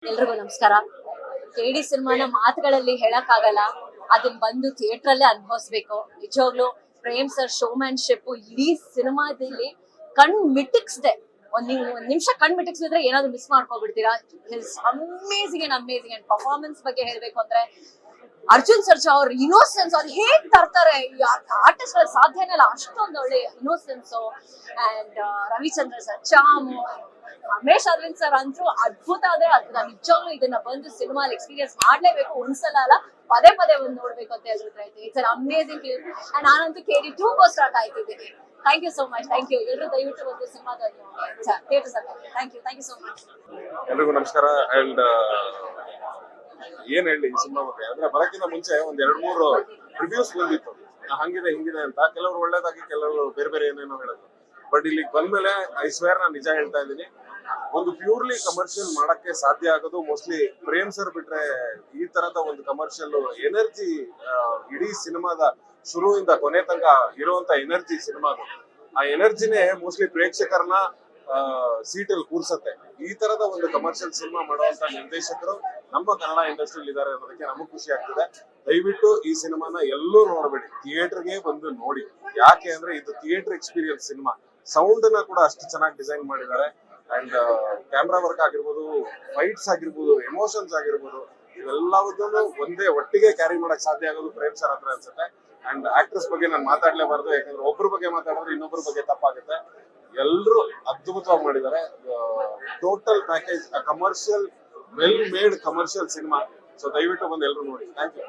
ಎಲ್ರಿಗೂ ನಮಸ್ಕಾರ. ಕೆಡಿ ಸಿನಿಮಾನ ಮಾತುಗಳಲ್ಲಿ ಹೇಳಕ್ಕಾಗಲ್ಲ, ಅದನ್ನ ಬಂದು ಥಿಯೇಟರ್ ಅಲ್ಲೇ ಅನುಭವಿಸ್ಬೇಕು. ನಿಜವಾಗ್ಲು ಪ್ರೇಮ್ ಸರ್ ಶೋಮ್ಯಾನ್ಶಿಪ್ ಇಡೀ ಸಿನಿಮಾದಲ್ಲಿ ಕಣ್ ಮಿಟಿಕ್ಸ್ದೆ. ಒಂದ್ ನಿಮಿಷ ಕಣ್ ಮಿಟಿಕ್ಸಿದ್ರೆ ಏನಾದ್ರು ಮಿಸ್ ಮಾಡ್ಕೊಬಿಡ್ತೀರಾ. ಅಮೇಸಿಂಗ್ ಅಂಡ್ ಪರ್ಫಾರ್ಮೆನ್ಸ್ ಬಗ್ಗೆ ಹೇಳ್ಬೇಕು ಅಂದ್ರೆ ಅರ್ಜುನ್ ಸರ್ಜಾ ಅವ್ರ ಇನ್ನೋಸೆನ್ಸ್ ಅವ್ರು ಹೇಗ್ ತರ್ತಾರೆ, ಆರ್ಟಿಸ್ಟ್ ಗಳು ಸಾಧ್ಯನೇ ಇಲ್ಲ. ಅಷ್ಟೊಂದು ಒಳ್ಳೆ innocence. And Ravichandra sir Chamu, Ramesh Aravind sir ಅಂತೂ ಅದ್ಭುತ ಅಂದ್ರೆ ಅದ್ಭುತ. ನಿಜವಾಗ್ಲೂ ಇದನ್ನ ಬಂದು ಸಿನಿಮಾಲ್ ಎಕ್ಸ್ಪೀರಿಯನ್ಸ್ ಮಾಡ್ಲೇಬೇಕು, ಒಂದ್ಸಲ ಅಲ್ಲ ಪದೇ ಪದೇ ಬಂದು ನೋಡ್ಬೇಕು ಅಂತ ಹೇಳಿದ್ರೆ it's an amazing film. And ನಾನಂತೂ KD 2 ಗೋಸ್ಕರ ಕಾಯ್ತಿದ್ದೀನಿ. Thank you so much. Thank you ಎಲ್ಲರೂ ದಯವಿಟ್ಟು ಒಂದು ಸಿನಿಮಾದಲ್ಲಿ ಥಿಯೇಟರ್ಸ್ ಅಲ್ಲಿ. Thank you so much. ಎಲ್ರಿಗೂ ನಮಸ್ಕಾರ. ಅಂಡ್ ಏನ್ ಹೇಳಿ ಈ ಸಿನಿಮಾ ಬಗ್ಗೆ ಅಂದ್ರೆ ಬರಕ್ಕಿಂತ ಮುಂಚೆ ಒಂದ್ 2-3 ರಿವ್ಯೂಸ್ ಬಂದಿತ್ತು, ಹಂಗಿದೆ ಹಿಂಗಿದೆ ಅಂತ. ಕೆಲವರು ಒಳ್ಳೇದಾಗಿ, ಕೆಲವರು ಬೇರೆ ಬೇರೆ ಏನೇನೋ ಹೇಳೋದು. ಬಟ್ ಇಲ್ಲಿಗೆ ಬಂದ್ಮೇಲೆ ಐ ಸ್ವೇರ್ ನಾನು ನಿಜ ಹೇಳ್ತಾ ಇದ್ದೀನಿ, ಒಂದು ಪ್ಯೂರ್ಲಿ ಕಮರ್ಷಿಯಲ್ ಮಾಡಕ್ಕೆ ಸಾಧ್ಯ ಆಗೋದು ಮೋಸ್ಟ್ಲಿ ಪ್ರೇಮ್ ಸರ್ ಬಿಟ್ರೆ. ಈ ತರದ ಒಂದು ಕಮರ್ಷಿಯಲ್ ಎನರ್ಜಿ ಇಡೀ ಸಿನಿಮಾದ ಶುರುವಿಂದ ಕೊನೆ ತನಕ ಇರುವಂತ ಎನರ್ಜಿ ಸಿನಿಮಾದು, ಆ ಎನರ್ಜಿನೇ ಮೋಸ್ಟ್ಲಿ ಪ್ರೇಕ್ಷಕರನ್ನ ಸೀಟಲ್ಲಿ ಕೂರ್ಸತ್ತೆ. ಈ ತರದ ಒಂದು ಕಮರ್ಷಿಯಲ್ ಸಿನಿಮಾ ಮಾಡುವಂತ ನಿರ್ದೇಶಕರು ನಮ್ಮ ಕನ್ನಡ ಇಂಡಸ್ಟ್ರಿಯಲ್ಲಿ ಇದ್ದಾರೆ ಅನ್ನೋದಕ್ಕೆ ನಮಗ್ ಖುಷಿ ಆಗ್ತಿದೆ. ದಯವಿಟ್ಟು ಈ ಸಿನಿಮಾನ ಎಲ್ಲೂ ನೋಡಬೇಡಿ, ಥಿಯೇಟರ್ಗೆ ಬಂದು ನೋಡಿ. ಯಾಕೆ ಅಂದ್ರೆ ಇದು ಥಿಯೇಟರ್ ಎಕ್ಸ್ಪೀರಿಯನ್ಸ್ ಸಿನಿಮಾ. ಸೌಂಡ್ ನ ಕೂಡ ಅಷ್ಟು ಚೆನ್ನಾಗಿ ಡಿಸೈನ್ ಮಾಡಿದ್ದಾರೆ. ಅಂಡ್ ಕ್ಯಾಮ್ರಾ ವರ್ಕ್ ಆಗಿರ್ಬೋದು, ಫೈಟ್ಸ್ ಆಗಿರ್ಬೋದು, ಎಮೋಷನ್ಸ್ ಆಗಿರ್ಬೋದು, ಇವೆಲ್ಲವನ್ನೂ ಒಂದೇ ಒಟ್ಟಿಗೆ ಕ್ಯಾರಿ ಮಾಡಕ್ ಸಾಧ್ಯ ಆಗೋದು ಪ್ರೇಮ್ ಸರ್ ಹತ್ರ ಅನ್ಸುತ್ತೆ. ಅಂಡ್ ಆಕ್ಟ್ರೆಸ್ ಬಗ್ಗೆ ನಾನು ಮಾತಾಡ್ಲೇಬಾರ್ದು, ಯಾಕಂದ್ರೆ ಒಬ್ಬರ ಬಗ್ಗೆ ಮಾತಾಡಿದ್ರೆ ಇನ್ನೊಬ್ಬರ ಬಗ್ಗೆ ತಪ್ಪಾಗುತ್ತೆ. ಎಲ್ಲರೂ ಅದ್ಭುತವಾಗಿ ಮಾಡಿದ್ದಾರೆ. Total package commercial, well made commercial cinema. So ದಯವಿಟ್ಟು ಬಂದು ಎಲ್ಲರೂ ನೋಡಿ. Thank you.